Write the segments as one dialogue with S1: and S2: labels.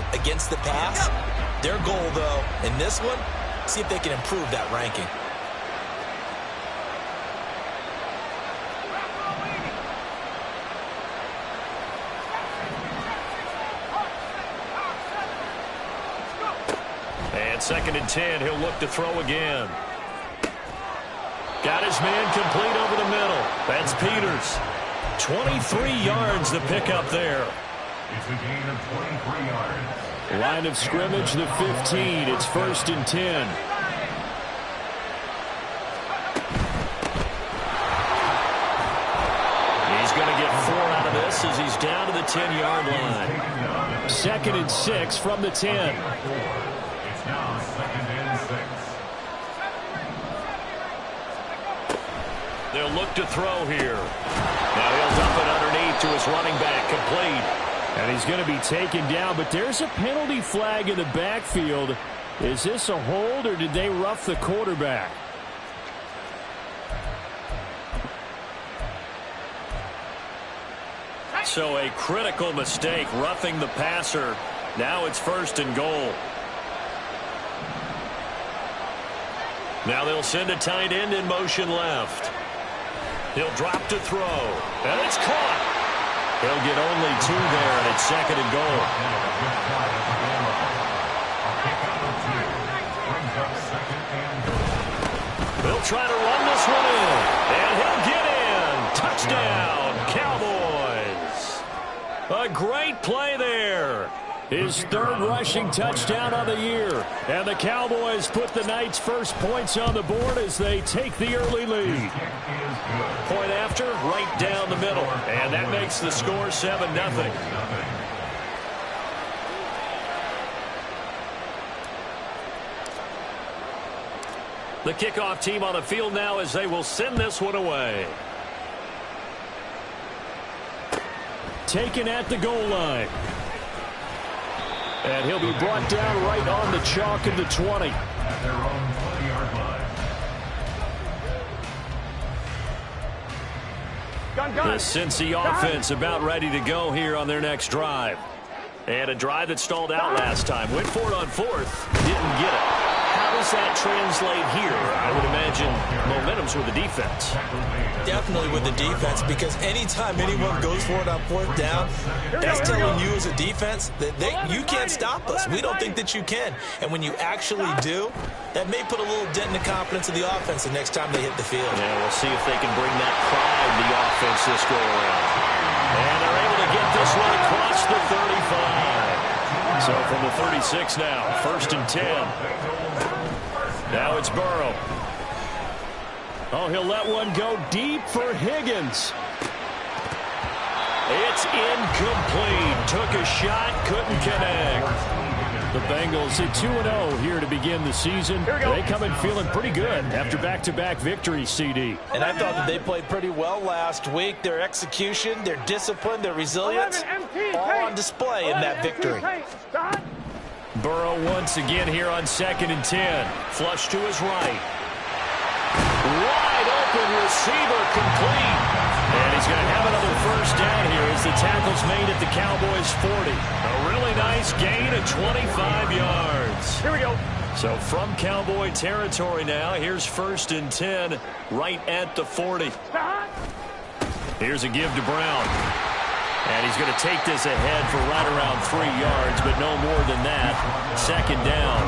S1: efficient against the pass. Their goal, though, in this one, see if they can improve that ranking.
S2: And 2nd and 10, he'll look to throw again. Got his man complete over the middle. That's Peters. 23 yards to pick up there.
S3: It's a gain of 23 yards.
S2: Line of scrimmage, the 15. It's 1st and 10. He's going to get 4 out of this as he's down to the 10-yard line. 2nd and 6 from the 10.
S3: It's now 2nd and 6.
S2: They'll look to throw here. Now he'll dump it underneath to his running back, complete. And he's going to be taken down, but there's a penalty flag in the backfield. Is this a hold, or did they rough the quarterback? So a critical mistake, roughing the passer. Now it's 1st and goal. Now they'll send a tight end in motion left. He'll drop to throw, and it's caught. He'll get only 2 there, and it's 2nd and goal. They'll try to run this one in, and he'll get in. Touchdown, Cowboys. A great play there. His 3rd rushing touchdown of the year. And the Cowboys put the Knights' first points on the board as they take the early lead. Point after, right down the middle. And that makes the score 7-0. The kickoff team on the field now as they will send this one away. Taken at the goal line. And he'll be brought down right on the chalk of the 20.
S3: At their own 20-yard line.
S2: The Cincy offense about ready to go here on their next drive. And a drive that stalled out last time. Went for it on 4th. Didn't get it. How does that translate here? I would imagine momentum's with the defense.
S1: Definitely with the defense, because anytime anyone goes for it on 4th down, that's telling you as a defense that you can't stop us. We don't think that you can. And when you actually do, that may put a little dent in the confidence of the offense the next time they hit the field.
S2: Yeah, we'll see if they can bring that pride to the offense this go around. And they're able to get this one across the 35. So from the 36 now, 1st and 10. Now it's Burrow. Oh, he'll let one go deep for Higgins. It's incomplete. Took a shot, couldn't connect. The Bengals at 2-0 here to begin the season. They come in feeling pretty good after back-to-back victories, CD.
S1: And I thought that they played pretty well last week. Their execution, their discipline, their resilience, all on display in that victory.
S2: Burrow once again here on 2nd and 10. Flush to his right. Wide open receiver, complete. And he's going to have another 1st down here as the tackle's made at the Cowboys' 40. A really nice gain of 25 yards.
S4: Here we go.
S2: So from Cowboy territory now, here's 1st and 10 right at the 40. Here's a give to Brown. And he's going to take this ahead for right around 3 yards, but no more than that. 2nd down.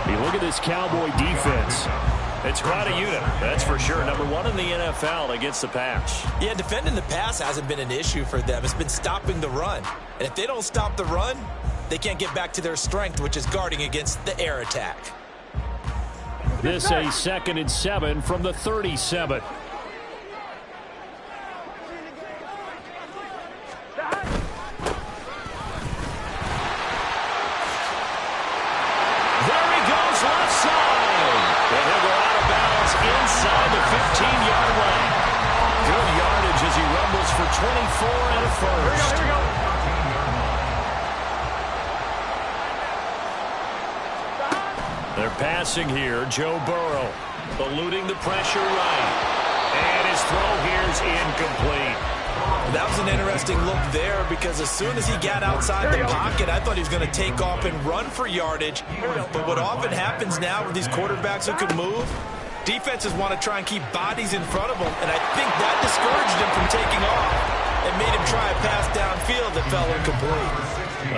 S2: Hey, look at this Cowboy defense. It's quite a unit, that's for sure. Number 1 in the NFL against the pass.
S1: Yeah, defending the pass hasn't been an issue for them. It's been stopping the run. And if they don't stop the run, they can't get back to their strength, which is guarding against the air attack.
S2: This a 2nd and 7 from the 37. Inside the 15-yard line. Good yardage as he rumbles for 24 and a 1st.
S4: Here we go.
S2: They're passing here. Joe Burrow eluding the pressure right. And his throw here is incomplete.
S1: That was an interesting look there because as soon as he got outside the pocket, I thought he was going to take off and run for yardage. But what often happens now with these quarterbacks who can move, defenses want to try and keep bodies in front of them, and I think that discouraged him from taking off and made him try a pass downfield that fell incomplete.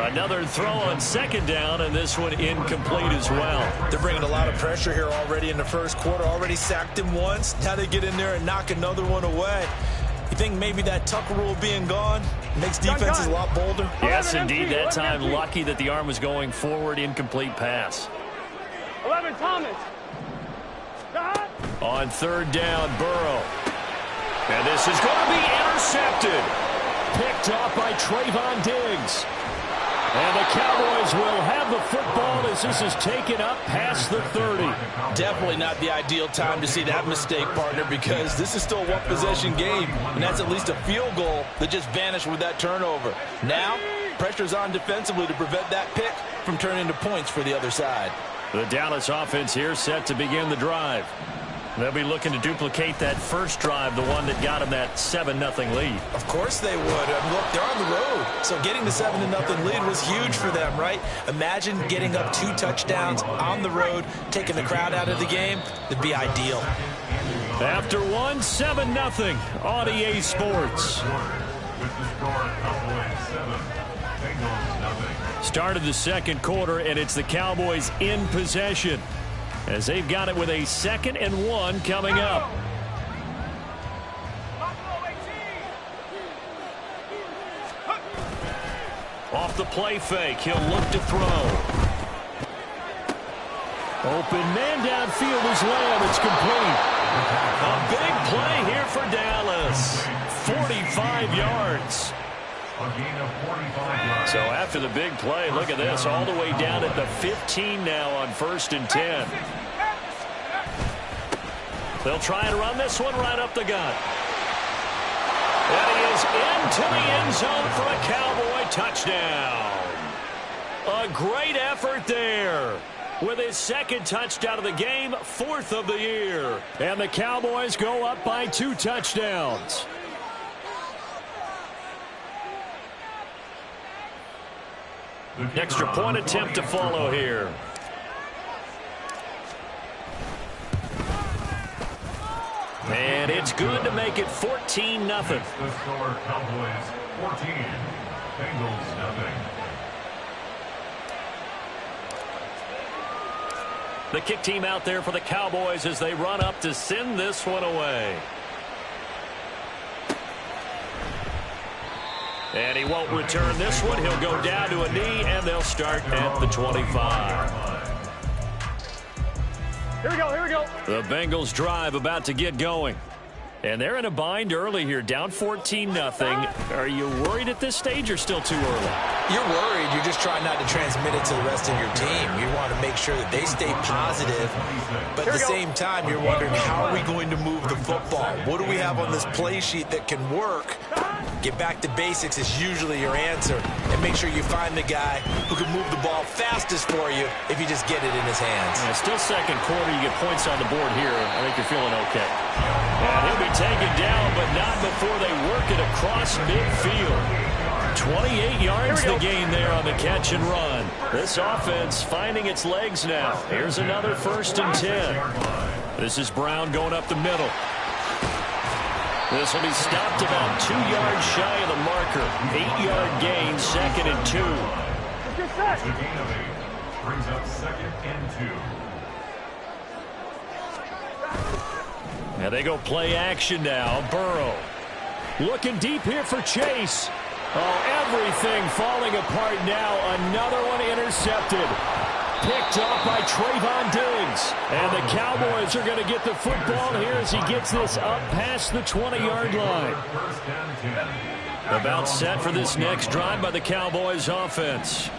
S2: Another throw on second down, and this one incomplete as well.
S1: They're bringing a lot of pressure here already in the first quarter. Already sacked him once. Now they get in there and knock another one away. You think maybe that Tucker rule being gone makes defenses a lot bolder?
S2: Yes, indeed. That time, lucky that the arm was going forward. Incomplete pass.
S4: 11, Thomas.
S2: On third down, Burrow. And this is going to be intercepted. Picked off by Trayvon Diggs. And the Cowboys will have the football as this is taken up past the 30.
S1: Definitely not the ideal time to see that mistake, partner, because this is still a one-possession game, and that's at least a field goal that just vanished with that turnover. Now, pressure's on defensively to prevent that pick from turning into points for the other side.
S2: The Dallas offense here set to begin the drive. They'll be looking to duplicate that first drive, the one that got them that 7-0 lead.
S1: Of course they would. Look, they're on the road, so getting the 7-0 lead was huge for them, right? Imagine getting up 2 touchdowns on the road, taking the crowd out of the game. That'd be ideal.
S2: After one, 7-0 on EA Sports. Started the second quarter, and it's the Cowboys in possession, as they've got it with a 2nd and 1 coming up. Off the play fake, he'll look to throw. Open man downfield is Lamb. It's complete. A big play here for Dallas. 45 yards. So after the big play, look at this, all the way down at the 15 now on 1st and 10. They'll try and run this one right up the gut. And he is into the end zone for a Cowboy touchdown. A great effort there. With his 2nd touchdown of the game, 4th of the year. And the Cowboys go up by 2 touchdowns. Extra point attempt to follow here. And it's good to make it 14-0.
S3: The score, Cowboys 14, Bengals nothing.
S2: The kick team out there for the Cowboys as they run up to send this one away. And he won't return this one. He'll go down to a knee, and they'll start at the 25.
S4: Here we go, here we go.
S2: The Bengals drive about to get going. And they're in a bind early here, down 14-0. Are you worried at this stage or still too early?
S1: You're worried. You're just trying not to transmit it to the rest of your team. You want to make sure that they stay positive. But at the same time, you're wondering, how are we going to move the football? What do we have on this play sheet that can work? Get back to basics is usually your answer. And make sure you find the guy who can move the ball fastest for you if you just get it in his hands.
S2: Yeah, still second quarter. You get points on the board here. I think you're feeling okay. And he'll be taken down, but not before they work it across midfield. 28 yards the gain there on the catch and run. This offense finding its legs now. Here's another 1st and 10. This is Brown going up the middle. This will be stopped about 2 yards shy of the marker. 8-yard gain, 2nd and 2.
S3: The gain of 8 brings up 2nd and 2.
S2: Now they go play action now. Burrow looking deep here for Chase. Oh, everything falling apart now. Another one intercepted. Picked off by Trayvon Diggs. And the Cowboys are going to get the football here as he gets this up past the 20-yard line. About set for this next drive by the Cowboys offense.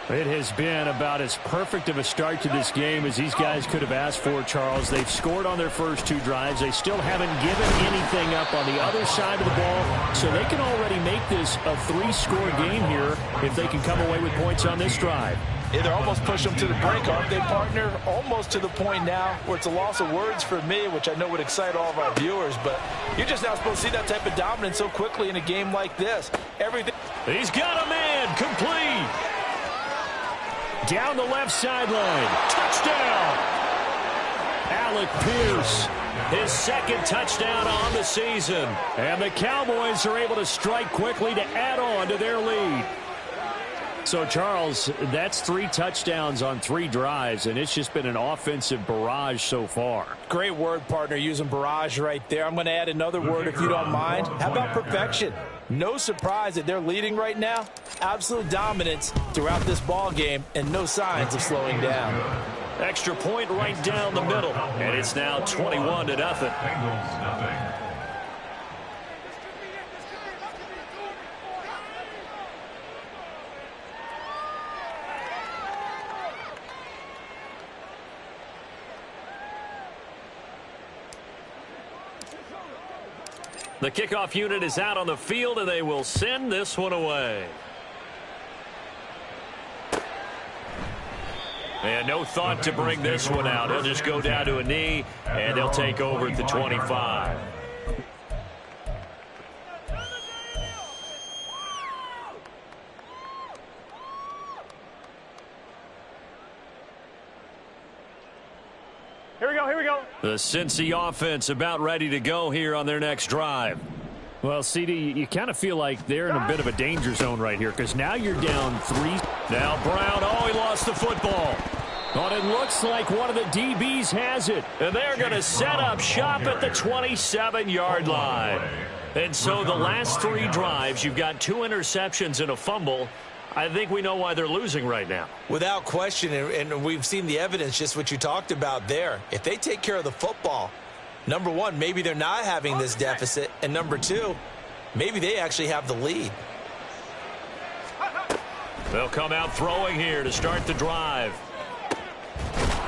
S2: It has been about as perfect of a start to this game as these guys could have asked for, Charles. They've scored on their first 2 drives. They still haven't given anything up on the other side of the ball, so they can already make this a 3-score game here if they can come away with points on this drive.
S1: Yeah, they're almost pushing them to the brink, aren't they, partner? Almost to the point now where it's a loss of words for me, which I know would excite all of our viewers, but you're just not supposed to see that type of dominance so quickly in a game like this. Everything.
S2: He's got a man, complete. Down the left sideline, touchdown. Alec Pierce, his second touchdown on the season. And the Cowboys are able to strike quickly to add on to their lead. So, Charles, that's 3 touchdowns on 3 drives, and it's just been an offensive barrage so far.
S1: Great word, partner, using barrage right there. I'm going to add another word if you don't mind. How about perfection? No surprise that they're leading right now. Absolute dominance throughout this ball game, and no signs of slowing down.
S2: Extra point right down the middle, and it's now 21-0.
S3: Bengals nothing.
S2: The kickoff unit is out on the field, and they will send this one away. And no thought to bring this one out. He'll just go down to a knee, and they'll take over at the 25.
S4: Here we go, here we go.
S2: The Cincy offense about ready to go here on their next drive. Well, CD, you kind of feel like they're in a bit of a danger zone right here because now you're down 3. Now Brown, oh, he lost the football. But it looks like one of the DBs has it. And they're going to set up shop at the 27-yard line. And so the last 3 drives, you've got 2 interceptions and a fumble. I think we know why they're losing right now.
S1: Without question, and we've seen the evidence, just what you talked about there. If they take care of the football, number one, maybe they're not having this deficit, and number 2, maybe they actually have the lead.
S2: They'll come out throwing here to start the drive.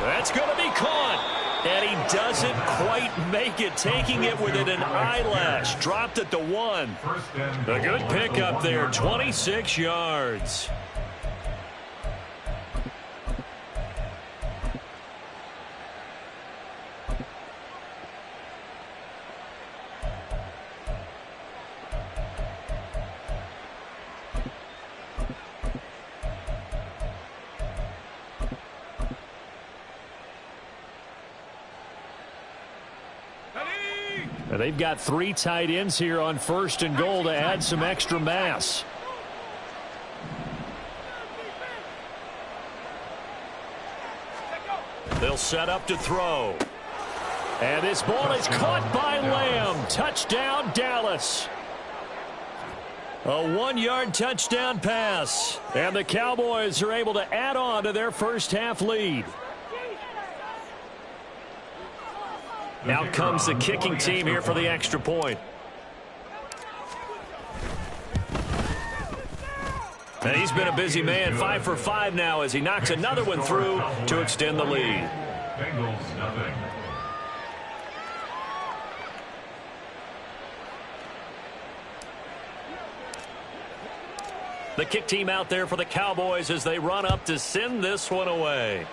S2: That's going to be caught. And he doesn't quite make it, taking it within an eyelash. Dropped at the 1. A good pickup there, 26 yards. They've got 3 tight ends here on 1st and goal to add some extra mass. They'll set up to throw. And this ball is caught by Lamb. Touchdown, Dallas. A 1-yard touchdown pass. And the Cowboys are able to add on to their first half lead. Now comes the kicking team here for the extra point. And he's been a busy man, 5 for 5 now as he knocks another one through to extend the lead.
S3: Bengals nothing.
S2: The kick team out there for the Cowboys as they run up to send this one away.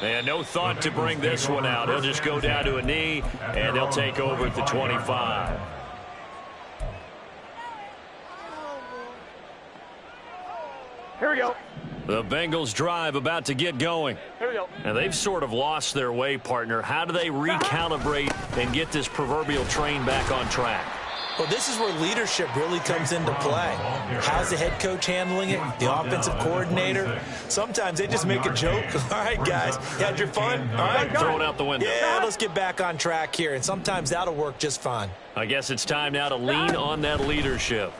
S2: And no thought to bring this one out. He'll just go down to a knee, and they'll take over at the 25.
S4: Here we go.
S2: The Bengals drive about to get going.
S4: Here we go.
S2: And they've sort of lost their way, partner. How do they recalibrate and get this proverbial train back on track?
S1: Well, this is where leadership really comes into play. How's the head coach handling it? The offensive coordinator? Sometimes they just make a joke. All right, guys, you had your fun? All right,
S2: Throw it out the window.
S1: Yeah, let's get back on track here. And sometimes that'll work just fine.
S2: I guess it's time now to lean on that leadership.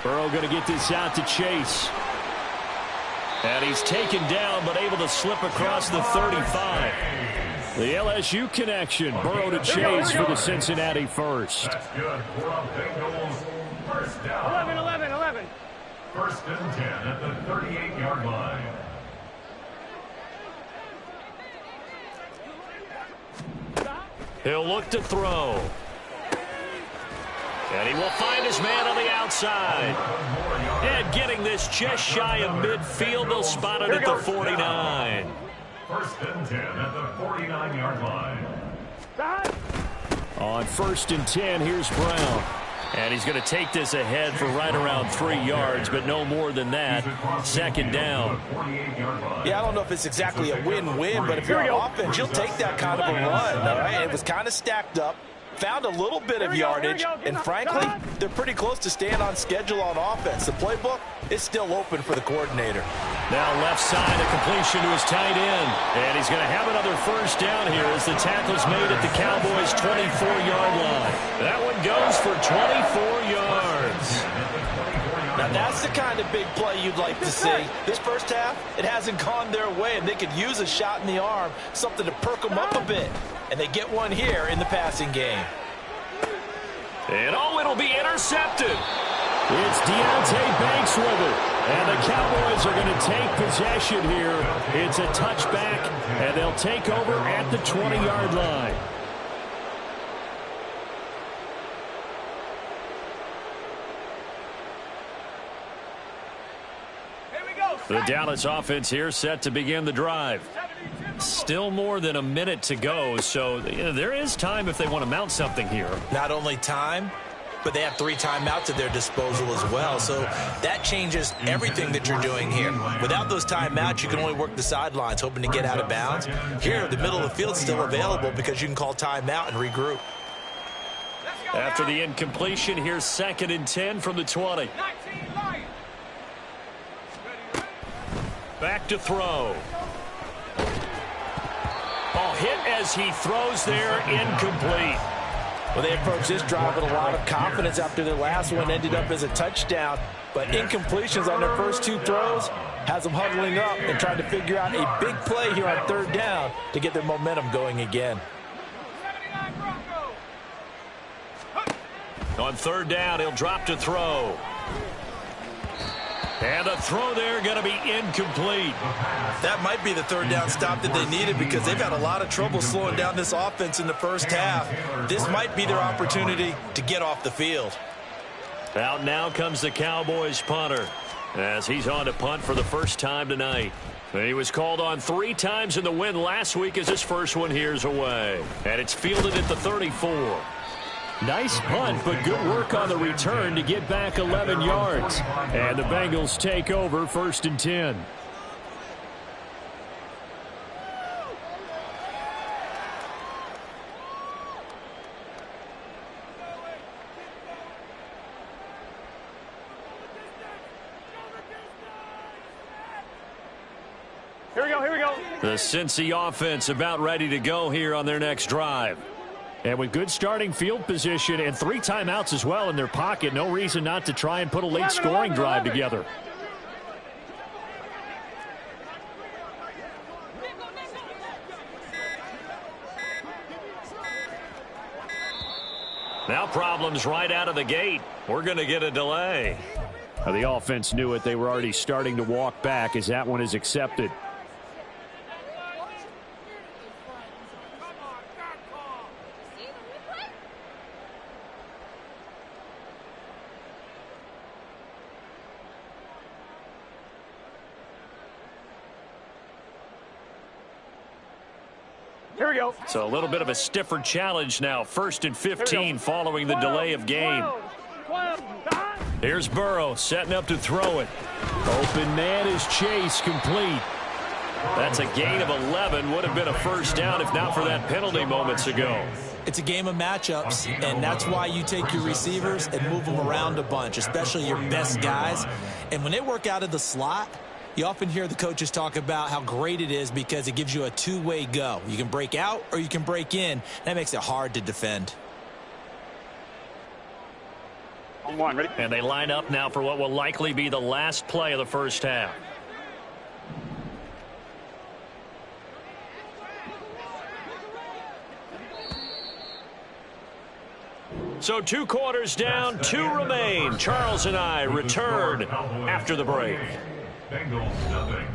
S2: Burrow going to get this out to Chase. And he's taken down, but able to slip across the 35. The LSU connection, Burrow to Chase for the Cincinnati first.
S3: That's good for a Bengals first down.
S4: 11.
S3: 1st and 10 at the 38-yard line.
S2: He'll look to throw. And he will find his man on the outside. And running this just shy of midfield. They'll spot it at the 49.
S3: First and 10 at the 49-yard line.
S2: On first and 10, here's Brown. And he's going to take this ahead for right around 3 yards, but no more than that. Second down.
S1: Yeah, I don't know if it's exactly a win-win, but if you're on offense, you'll take that kind of a run, all right? It was kind of stacked up, found a little bit of yardage, and frankly, they're pretty close to staying on schedule on offense. The playbook is still open for the coordinator.
S2: Now left side, a completion to his tight end. And he's going to have another first down here as the tackle's made at the Cowboys' 24-yard line. That one goes for 24 yards.
S1: Now that's the kind of big play you'd like to see. This first half, it hasn't gone their way, and they could use a shot in the arm, something to perk them up a bit. And they get one here in the passing game.
S2: And it'll be intercepted. It's Deontay Banks with it. And the Cowboys are going to take possession here. It's a touchback, and they'll take over at the 20-yard line. The Dallas offense here set to begin the drive. Still more than a minute to go, so there is time if they want to mount something here.
S1: Not only time, but they have 3 timeouts at their disposal as well, so that changes everything that you're doing here. Without those timeouts, you can only work the sidelines, hoping to get out of bounds. Here, the middle of the field is still available because you can call timeout and regroup.
S2: After the incompletion, here's second and 10 from the 20. Back to throw. Ball hit as he throws there, incomplete.
S1: Well, they approached this drive with a lot of confidence after their last one ended up as a touchdown. But incompletions on their first 2 throws has them huddling up and trying to figure out a big play here on third down to get their momentum going again.
S2: On third down, he'll drop to throw. And the throw there going to be incomplete.
S1: That might be the third down stop that they needed because they've had a lot of trouble slowing down this offense in the first half. This might be their opportunity to get off the field.
S2: Out now comes the Cowboys punter as he's on to punt for the first time tonight. He was called on 3 times in the win last week as his first one here's away. And it's fielded at the 34. Nice punt, but good work on the return to get back 11 yards. And the Bengals take over first and 10.
S4: Here we go.
S2: The Cincy offense about ready to go here on their next drive. And with good starting field position and 3 timeouts as well in their pocket, no reason not to try and put a late scoring drive together. Now problems right out of the gate. We're going to get a delay. The offense knew it. They were already starting to walk back as that one is accepted.
S4: Here we go.
S2: So a little bit of a stiffer challenge now. First and 15 following the delay of game. Here's Burrow setting up to throw it. Open man is Chase, complete. That's a gain of 11. Would have been a first down if not for that penalty moments ago.
S1: It's a game of matchups, and that's why you take your receivers and move them around a bunch, especially your best guys. And when they work out of the slot, you often hear the coaches talk about how great it is because it gives you a 2-way go. You can break out or you can break in. That makes it hard to defend.
S4: On one, ready?
S2: And they line up now for what will likely be the last play of the first half. So 2 quarters down, 2 remain. Charles and I return after the break.
S3: Bengals nothing.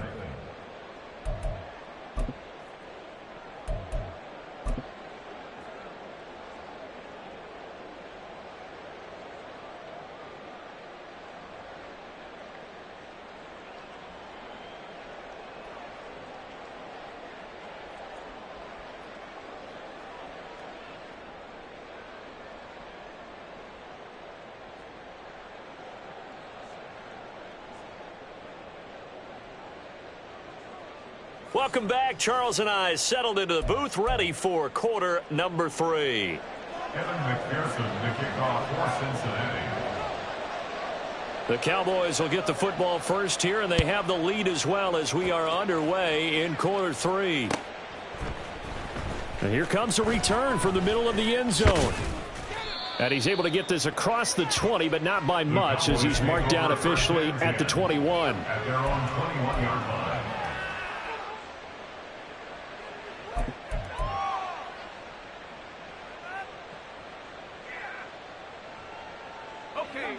S2: Welcome back. Charles and I settled into the booth, ready for quarter number 3.
S3: Kevin McPherson to kick off for Cincinnati.
S2: The Cowboys will get the football first here, and they have the lead as well as we are underway in quarter 3. And here comes a return from the middle of the end zone. And he's able to get this across the 20, but not by much, as he's marked down officially at the 21.
S3: At their own 21-yard line.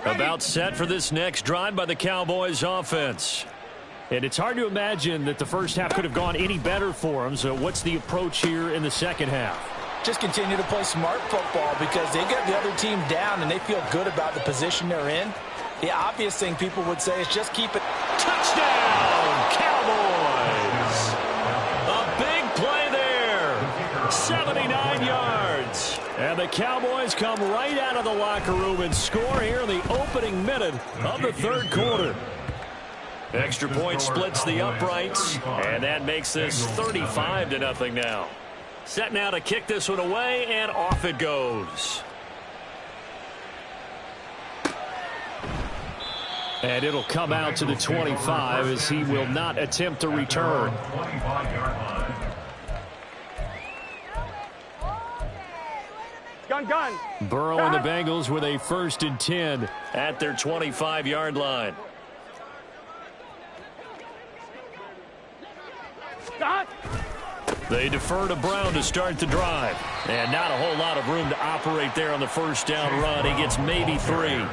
S2: About set for this next drive by the Cowboys offense. And it's hard to imagine that the first half could have gone any better for them. So what's the approach here in the second half?
S1: Just continue to play smart football because they get the other team down and they feel good about the position they're in. The obvious thing people would say is just keep it.
S2: Touchdown, Cowboys! A big play there. 79 yards. And the Cowboys come right out of the locker room and score here in the opening minute of the third quarter. Extra point splits the uprights, and that makes this 35-0 now. Set now to kick this one away, and off it goes. And it'll come out to the 25 as he will not attempt to return.
S3: 25-yard line.
S4: Gun.
S2: Burrow and the Bengals with a 1st and 10 at their 25-yard line. They defer to Brown to start the drive. And not a whole lot of room to operate there on the first down run. He gets maybe 3.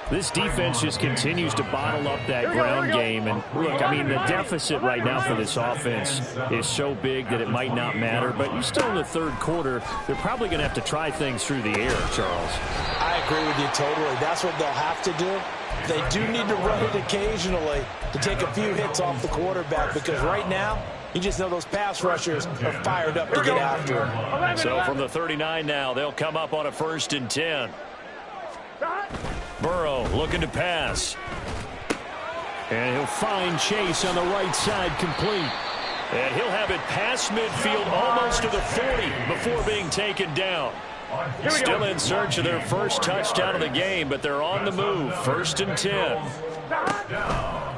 S2: This defense just continues to bottle up that ground game. And look, I mean, the deficit right now for this offense is so big that it might not matter. But you're still in the third quarter. They're probably going to have to try things through the air, Charles.
S1: I agree with you totally. That's what they'll have to do. They do need to run it occasionally to take a few hits off the quarterback because right now, you just know those pass rushers are fired up to get after him.
S2: So from the 39 now, they'll come up on a 1st and 10. Burrow looking to pass. And he'll find Chase on the right side complete. And he'll have it past midfield almost to the 40 before being taken down. Still in search of their first touchdown of the game, but they're on the move. 1st and 10.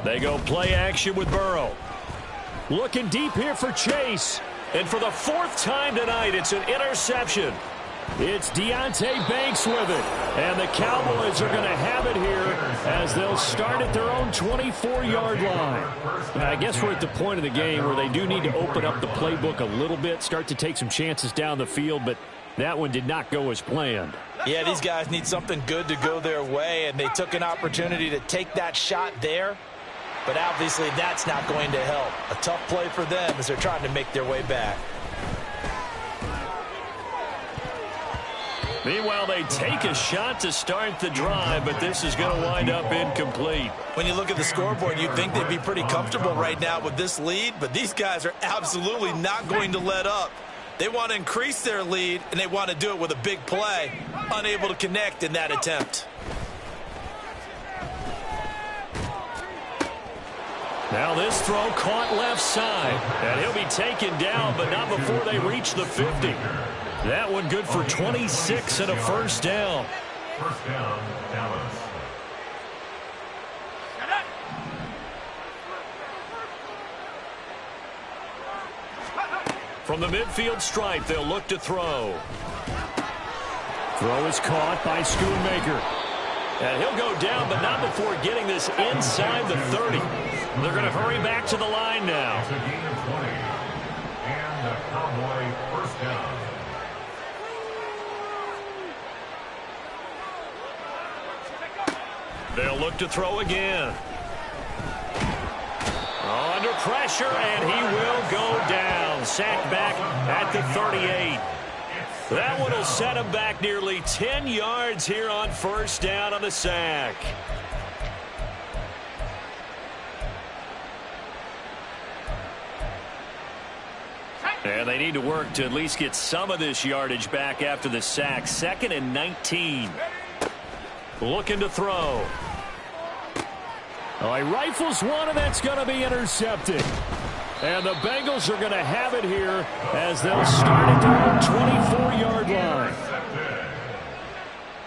S2: They go play action with Burrow. Looking deep here for Chase. And for the 4th time tonight, it's an interception. It's Deonte Banks with it. And the Cowboys are going to have it here as they'll start at their own 24-yard line. And I guess we're at the point of the game where they do need to open up the playbook a little bit, start to take some chances down the field, but that one did not go as planned.
S1: Yeah, these guys need something good to go their way, and they took an opportunity to take that shot there. But obviously that's not going to help. A tough play for them as they're trying to make their way back.
S2: Meanwhile, they take a shot to start the drive, but this is going to wind up incomplete.
S1: When you look at the scoreboard, you'd think they'd be pretty comfortable right now with this lead, but these guys are absolutely not going to let up. They want to increase their lead, and they want to do it with a big play. Unable to connect in that attempt.
S2: Now this throw caught left side, and he'll be taken down, but not before they reach the 50. That one good for 26 and a 1st down.
S3: 1st down, Dallas.
S2: From the midfield stripe, they'll look to throw. Throw is caught by Schoonmaker. And he'll go down, but not before getting this inside the 30. They're going to hurry back to the line now.
S3: It's a gain of 20. And the Cowboy 1st down.
S2: They'll look to throw again. Under pressure, and he will go down. Sacked back at the 38. That one will set him back nearly 10 yards here on 1st down on the sack. And they need to work to at least get some of this yardage back after the sack. 2nd and 19. Looking to throw. Oh, he rifles one, and that's going to be intercepted. And the Bengals are going to have it here as they'll start at their own 24-yard line.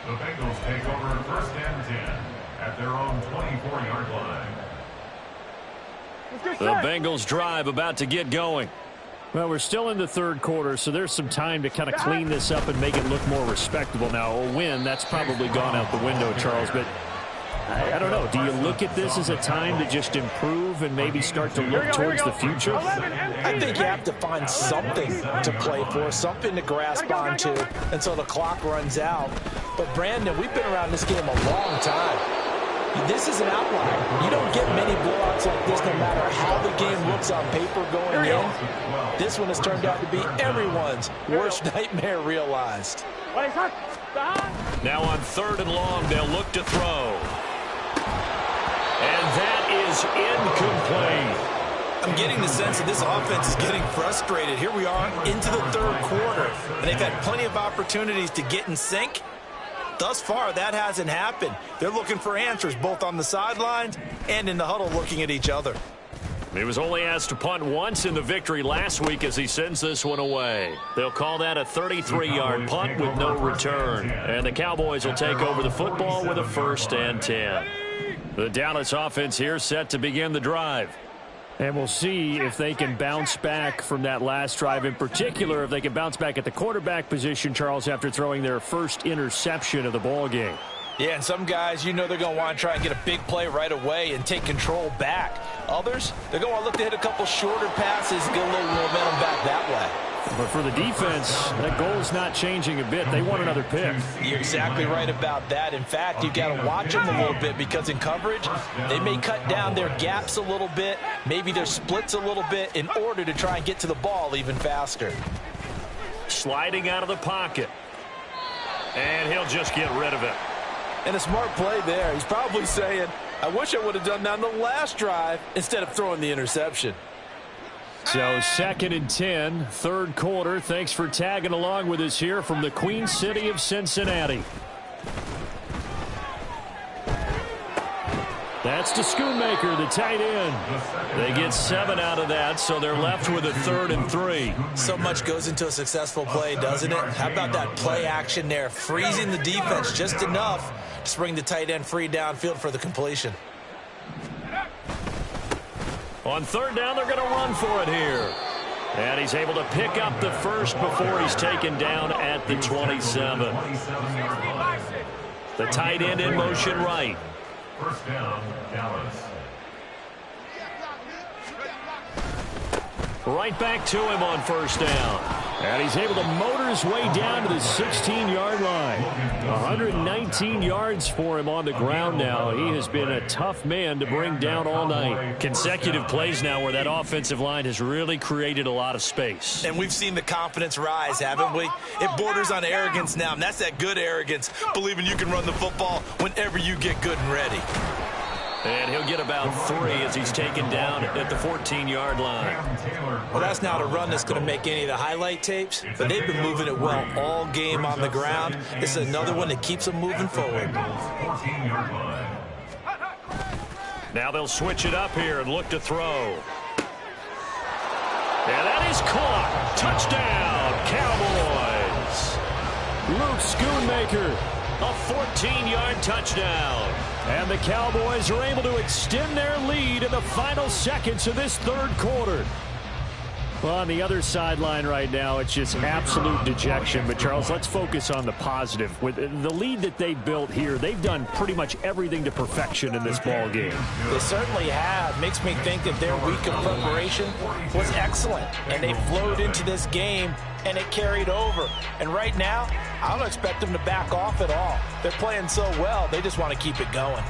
S3: The Bengals take over first and 10 at their own 24-yard line.
S2: The Bengals drive about to get going. Well, we're still in the third quarter, so there's some time to kind of clean this up and make it look more respectable. Now, a win, that's probably gone out the window, Charles, but I don't know. Do you look at this as a time to just improve and maybe start to look towards the future?
S1: I think you have to find something to play for, something to grasp onto until the clock runs out. But, Brandon, we've been around this game a long time. This is an outlier. You don't get many blowouts like this no matter how the game looks on paper going in. This one has turned out to be everyone's worst nightmare realized.
S2: Now on 3rd and long, they'll look to throw. And that is incomplete.
S1: I'm getting the sense that this offense is getting frustrated. Here we are into the third quarter, and they've had plenty of opportunities to get in sync. Thus far, that hasn't happened. They're looking for answers both on the sidelines and in the huddle looking at each other.
S2: He was only asked to punt once in the victory last week as he sends this one away. They'll call that a 33-yard punt with no return. And the Cowboys will take over the football with a 1st and 10. The Dallas offense here set to begin the drive. And we'll see if they can bounce back from that last drive. In particular, if they can bounce back at the quarterback position, Charles, after throwing their first interception of the ball game.
S1: Yeah, and some guys, you know they're going to want to try and get a big play right away and take control back. Others, they're going to want to look to hit a couple shorter passes, get a little momentum back that way.
S2: But for the defense, that goal is not changing a bit. They want another pick.
S1: You're exactly right about that. In fact, you've got to watch them a little bit because in coverage, they may cut down their gaps a little bit, maybe their splits a little bit in order to try and get to the ball even faster.
S2: Sliding out of the pocket. And he'll just get rid of it.
S1: And a smart play there. He's probably saying, I wish I would have done that on the last drive instead of throwing the interception.
S2: So 2nd and 10, third quarter. Thanks for tagging along with us here from the Queen City of Cincinnati. That's to Schoonmaker, the tight end. They get 7 out of that, so they're left with a 3rd and 3.
S1: So much goes into a successful play, doesn't it? How about that play action there, freezing the defense just enough to bring the tight end free downfield for the completion.
S2: On 3rd down, they're going to run for it here. And he's able to pick up the first before he's taken down at the 27. The tight end in motion right.
S3: First down, Dallas.
S2: Right back to him on 1st down. And he's able to motor his way down to the 16-yard line. 119 yards for him on the ground now. He has been a tough man to bring down all night. Consecutive plays now where that offensive line has really created a lot of space.
S1: And we've seen the confidence rise, haven't we? It borders on arrogance now, and that's that good arrogance, believing you can run the football whenever you get good and ready.
S2: And he'll get about 3 as he's taken down at the 14-yard line.
S1: Well, that's not a run that's going to make any of the highlight tapes, but they've been moving it well all game on the ground. This is another one that keeps them moving forward.
S2: Now they'll switch it up here and look to throw. And that is caught. Touchdown, Cowboys. Luke Schoonmaker, a 14-yard touchdown. And the Cowboys are able to extend their lead in the final seconds of this third quarter. Well, on the other sideline right now, it's just absolute dejection. But, Charles, let's focus on the positive. With the lead that they built here, they've done pretty much everything to perfection in this ball game.
S1: They certainly have. Makes me think that their week of preparation was excellent. And they flowed into this game, and it carried over. And right now, I don't expect them to back off at all. They're playing so well, they just want to keep it going.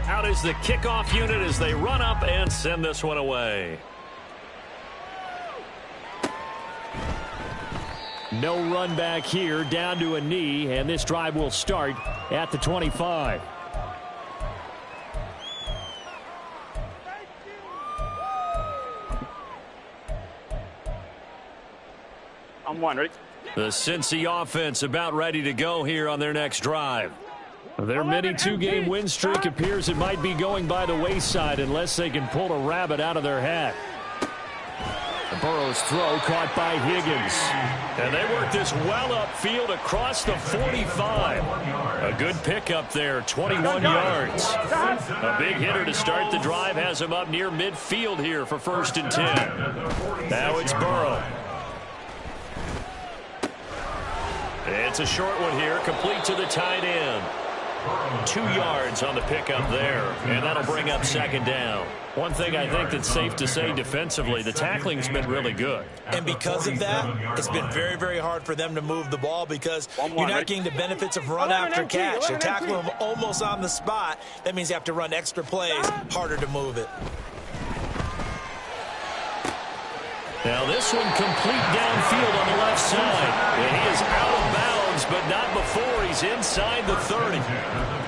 S2: Out is the kickoff unit as they run up and send this one away. No run back here, down to a knee, and this drive will start at the 25.
S4: On one, ready?
S2: The Cincy offense about ready to go here on their next drive. Their mini two-game win streak appears it might be going by the wayside unless they can pull a rabbit out of their hat. Burrow's throw caught by Higgins. And they work this well upfield across the 45. A good pickup there, 21 yards. A big hitter to start the drive has him up near midfield here for 1st and 10. Now it's Burrow. It's a short one here, complete to the tight end. 2 yards on the pickup there, and that'll bring up 2nd down. One thing I think that's safe to say defensively, the tackling's been really good.
S1: And because of that, it's been very, very hard for them to move the ball because you're not getting the benefits of run after catch. You're tackling them almost on the spot. That means you have to run extra plays, harder to move it.
S2: Now this one complete downfield on the left side. And he is out of bounds, but not before he's inside the 30.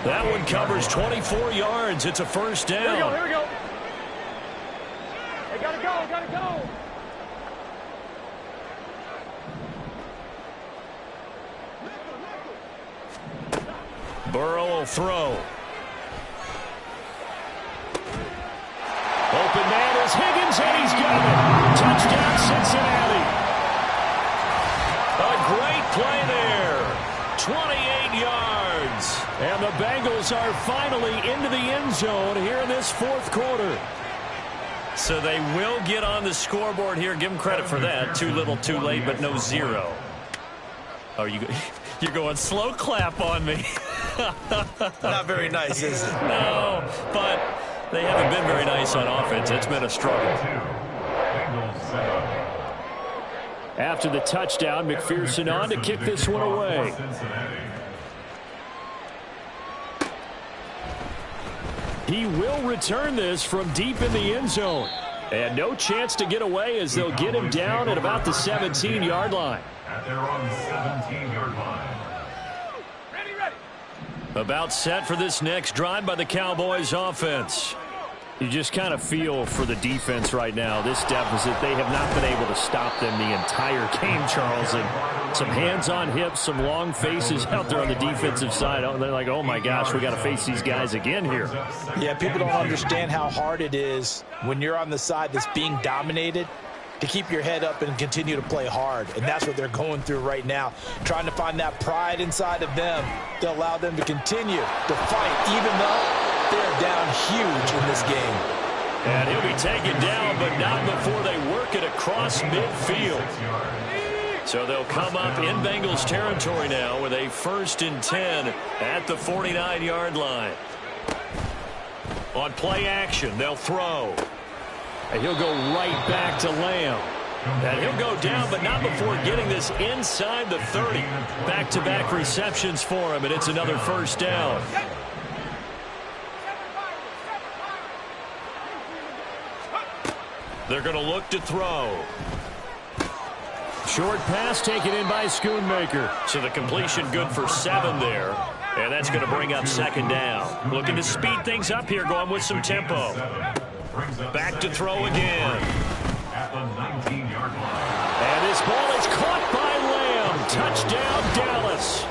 S2: That one covers 24 yards. It's a 1st down.
S4: Here we go. Hey, gotta go.
S2: Burrow will throw. Open man is Higgins, and he's got it. Touchdown, Cincinnati. A great play there. 28 yards. And the Bengals are finally into the end zone here in this 4th quarter. So they will get on the scoreboard here. Give them credit for that. Too little, too late, but no 0. Oh, you're going slow clap on me.
S1: Not very nice, is it?
S2: No, but they haven't been very nice on offense. It's been a struggle. After the touchdown, McPherson on to kick this one away. He will return this from deep in the end zone. And no chance to get away as they'll get him down at about the 17-yard line.
S3: At their own 17-yard line.
S2: About set for this next drive by the Cowboys offense. You just kind of feel for the defense right now. This deficit, they have not been able to stop them the entire game, Charles. And some hands on hips, some long faces out there on the defensive side. They're like, oh, my gosh, we got to face these guys again here.
S1: Yeah, people don't understand how hard it is when you're on the side that's being dominated to keep your head up and continue to play hard. And that's what they're going through right now, trying to find that pride inside of them to allow them to continue to fight, even though they're down huge in this game.
S2: And he'll be taken down, but not before they work it across midfield. So they'll come up in Bengals territory now with a 1st and 10 at the 49-yard line. On play action, they'll throw. And he'll go right back to Lamb. And he'll go down, but not before getting this inside the 30. Back-to-back receptions for him, and it's another 1st down. They're going to look to throw. Short pass taken in by Schoonmaker. So the completion good for 7 there. And that's going to bring up 2nd down. Looking to speed things up here, going with some tempo. Back to throw again.
S3: At the 19-yard line.
S2: And this ball is caught by Lamb. Touchdown, Dallas.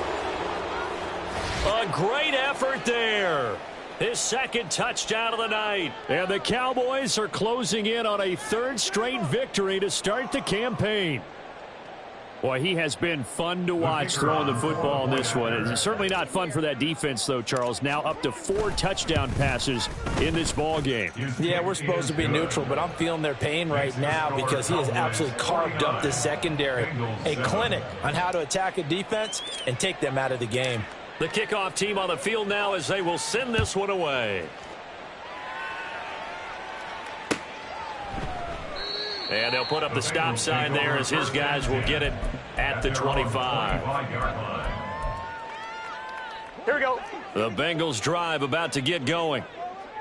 S2: A great effort there. His 2nd touchdown of the night. And the Cowboys are closing in on a 3rd straight victory to start the campaign. Boy, he has been fun to watch throwing the football in this one. It's certainly not fun for that defense, though, Charles. Now up to 4 touchdown passes in this ball game.
S1: Yeah, we're supposed to be neutral, but I'm feeling their pain right now because he has absolutely carved up the secondary. A clinic on how to attack a defense and take them out of the game.
S2: The kickoff team on the field now as they will send this one away. And they'll put up the stop sign there as his guys will get it at the 25.
S4: Here we go.
S2: The Bengals drive about to get going.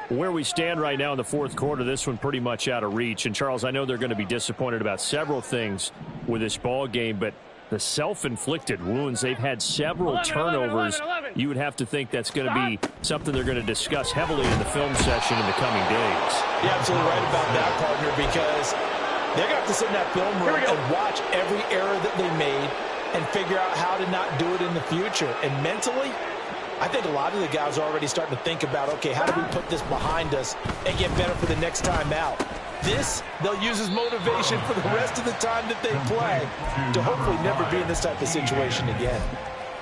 S2: Where we stand right now in the 4th quarter, this one pretty much out of reach. And, Charles, I know they're going to be disappointed about several things with this ball game, but the self-inflicted wounds, they've had several turnovers. You would have to think that's going to be something they're going to discuss heavily in the film session in the coming days.
S1: You're absolutely right about that, partner, because They're going to have to sit in that film room and watch every error that they made and figure out how to not do it in the future. And mentally, I think a lot of the guys are already starting to think about, okay, how do we put this behind us and get better for the next time out? This, they'll use as motivation for the rest of the time that they play to hopefully never be in this type of situation again.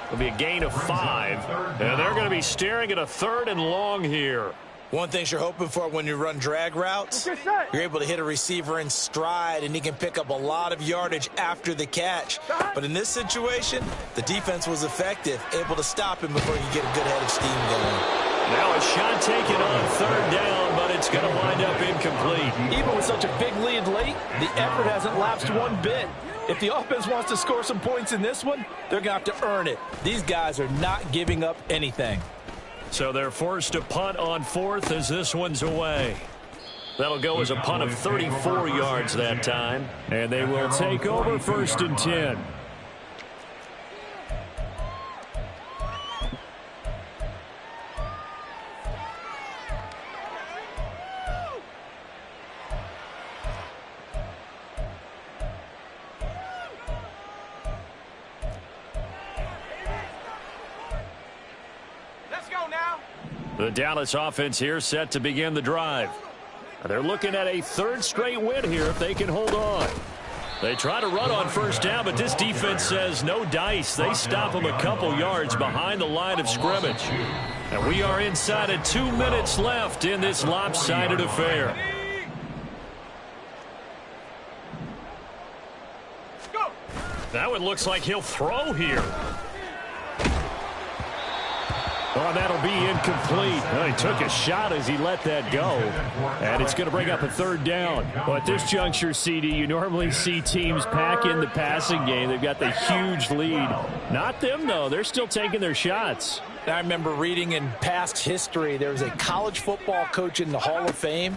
S2: It'll be a gain of 5, and they're going to be staring at a 3rd and long here.
S1: One thing you're hoping for when you run drag routes, you're able to hit a receiver in stride, and he can pick up a lot of yardage after the catch. But in this situation, the defense was effective, able to stop him before he could get a good head of steam going.
S2: Now a shot taken on 3rd down, but it's going to wind up incomplete.
S1: Even with such a big lead late, the effort hasn't lapsed one bit. If the offense wants to score some points in this one, they're going to have to earn it. These guys are not giving up anything.
S2: So they're forced to punt on 4th as this one's away. That'll go as a punt of 34 yards that time. And they will take over 1st and 10. The Dallas offense here set to begin the drive. They're looking at a 3rd straight win here if they can hold on. They try to run on 1st down, but this defense says no dice. They stop them a couple yards behind the line of scrimmage. And we are inside of 2 minutes left in this lopsided affair. That one looks like he'll throw here. Oh, that'll be incomplete. Well, he took a shot as he let that go. And it's going to bring up a 3rd down. Well, at this juncture, CD, you normally see teams pack in the passing game. They've got the huge lead. Not them, though. They're still taking their shots.
S1: I remember reading in past history, there was a college football coach in the Hall of Fame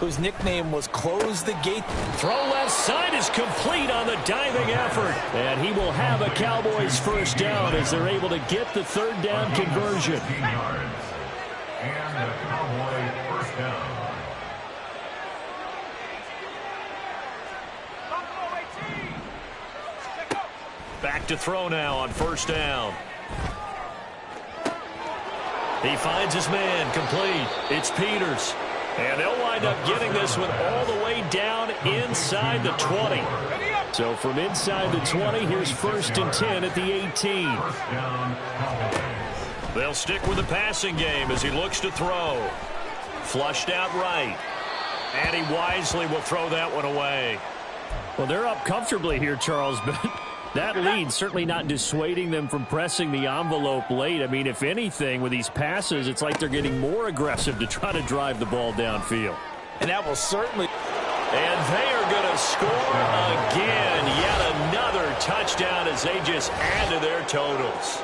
S1: whose nickname was Close the Gate.
S2: Throw left side is complete on the diving effort. And he will have a Cowboys 1st down as they're able to get the 3rd down conversion.
S3: And the Cowboy 1st down.
S2: Back to throw now on 1st down. He finds his man, complete. It's Peters. And they'll wind up getting this one all the way down inside the 20. So from inside the 20, here's 1st and 10 at the 18. They'll stick with the passing game as he looks to throw. Flushed out right. And he wisely will throw that one away. Well, they're up comfortably here, Charles, but that lead certainly not dissuading them from pressing the envelope late. I mean, if anything, with these passes, it's like they're getting more aggressive to try to drive the ball downfield.
S1: And that will certainly...
S2: And they are going to score again. Yet another touchdown as they just add to their totals.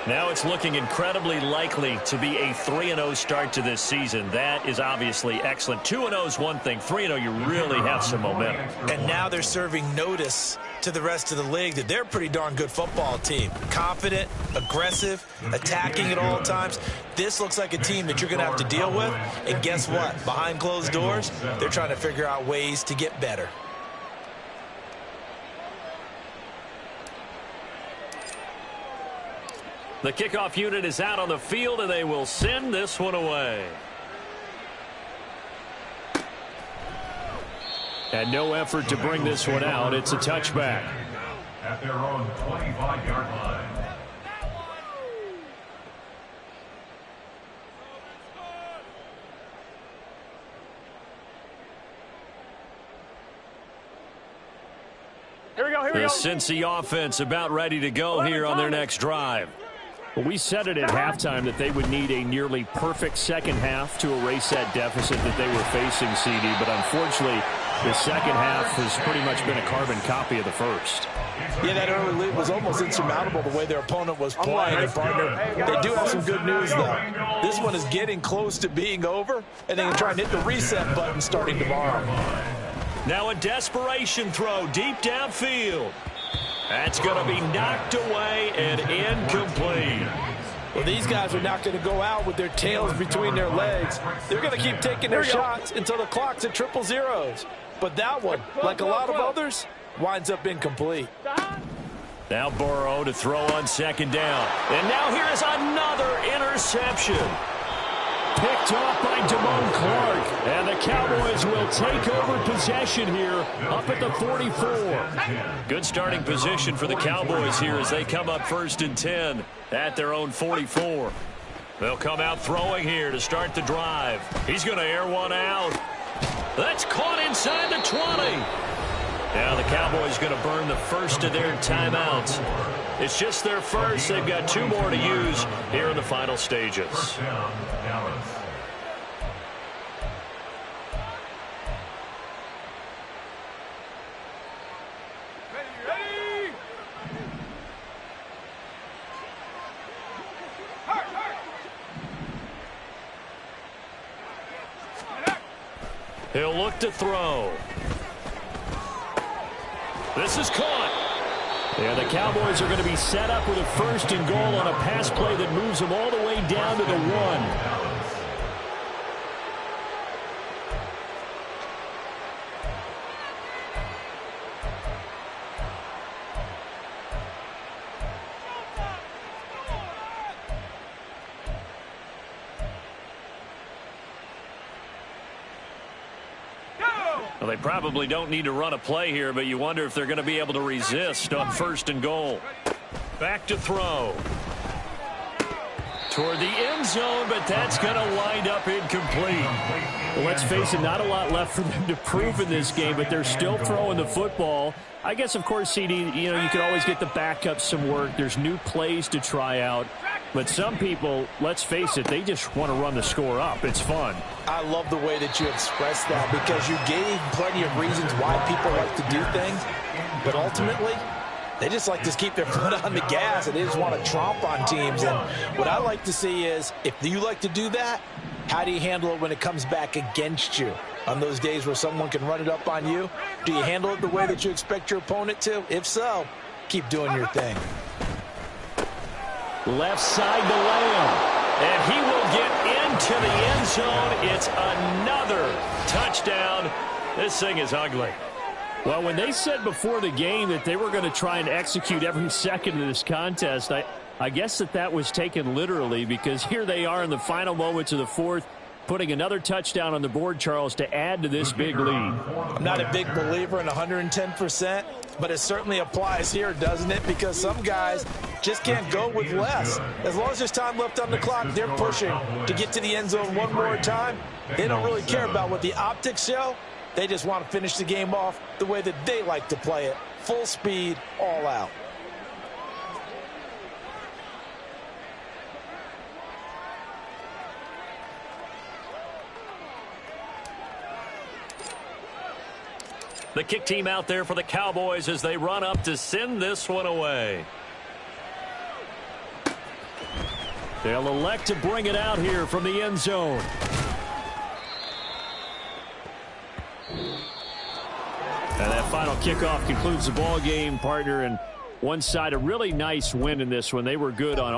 S2: Now it's looking incredibly likely to be a 3-0 start to this season. That is obviously excellent. 2-0 is one thing. 3-0, you really have some momentum.
S1: And now they're serving notice to the rest of the league that they're a pretty darn good football team. Confident, aggressive, attacking at all times. This looks like a team that you're going to have to deal with. And guess what? Behind closed doors, they're trying to figure out ways to get better.
S2: The kickoff unit is out on the field, and they will send this one away. And no effort to bring this one out. It's a touchback.
S3: At their own 25-yard line.
S4: Here we go, here we
S2: The
S4: go.
S2: Cincy offense about ready to go here on their next drive. Well, we said it at halftime that they would need a nearly perfect second half to erase that deficit that they were facing, CD. But unfortunately, the second half has pretty much been a carbon copy of the first.
S1: Yeah, that early lead was almost insurmountable the way their opponent was playing. And partner, they do have some good news, though. This one is getting close to being over, and they can try and hit the reset button starting tomorrow.
S2: Now a desperation throw deep downfield. That's going to be knocked away and incomplete.
S1: Well, these guys are not going to go out with their tails between their legs. They're going to keep taking their shots until the clock's at 000. But that one, like a lot of others, winds up incomplete.
S2: Now Burrow to throw on second down. And now here is another interception. Picked off by Damone Clark. And the Cowboys will take over possession here up at the 44. Good starting position for the Cowboys here as they come up 1st and 10 at their own 44. They'll come out throwing here to start the drive. He's going to air one out. That's caught inside the 20. Now the Cowboys going to burn the first of their timeouts. It's just their first. They've got 2 more to use here in the final stages.
S3: First down, Dallas.
S2: He'll look to throw. This is caught. And the Cowboys are going to be set up with a 1st and goal on a pass play that moves them all the way down to the 1. Well, they probably don't need to run a play here, but you wonder if they're going to be able to resist on 1st and goal. Back to throw. Toward the end zone, but that's going to wind up incomplete. Well, let's face it, not a lot left for them to prove in this game, but they're still throwing the football. I guess, of course, CD, you can always get the backup some work. There's new plays to try out. But some people, let's face it, they just want to run the score up. It's fun.
S1: I love the way that you expressed that because you gave plenty of reasons why people like to do things. But ultimately, they just like to keep their foot on the gas, and they just want to tromp on teams. And what I like to see is, if you like to do that, how do you handle it when it comes back against you? On those days where someone can run it up on you, do you handle it the way that you expect your opponent to? If so, keep doing your thing.
S2: Left side to Lamb. And he will get into the end zone. It's another touchdown. This thing is ugly. Well, when they said before the game that they were going to try and execute every second of this contest, I guess that was taken literally, because here they are in the final moments of the 4th, putting another touchdown on the board, Charles, to add to this big lead.
S1: I'm not a big believer in 110%, but it certainly applies here, doesn't it? Because some guys just can't go with less. As long as there's time left on the clock, they're pushing to get to the end zone one more time. They don't really care about what the optics show. They just want to finish the game off the way that they like to play it. Full speed, all out.
S2: The kick team out there for the Cowboys as they run up to send this one away. They'll elect to bring it out here from the end zone. And that final kickoff concludes the ball game, partner. And one side, a really nice win in this one. They were good on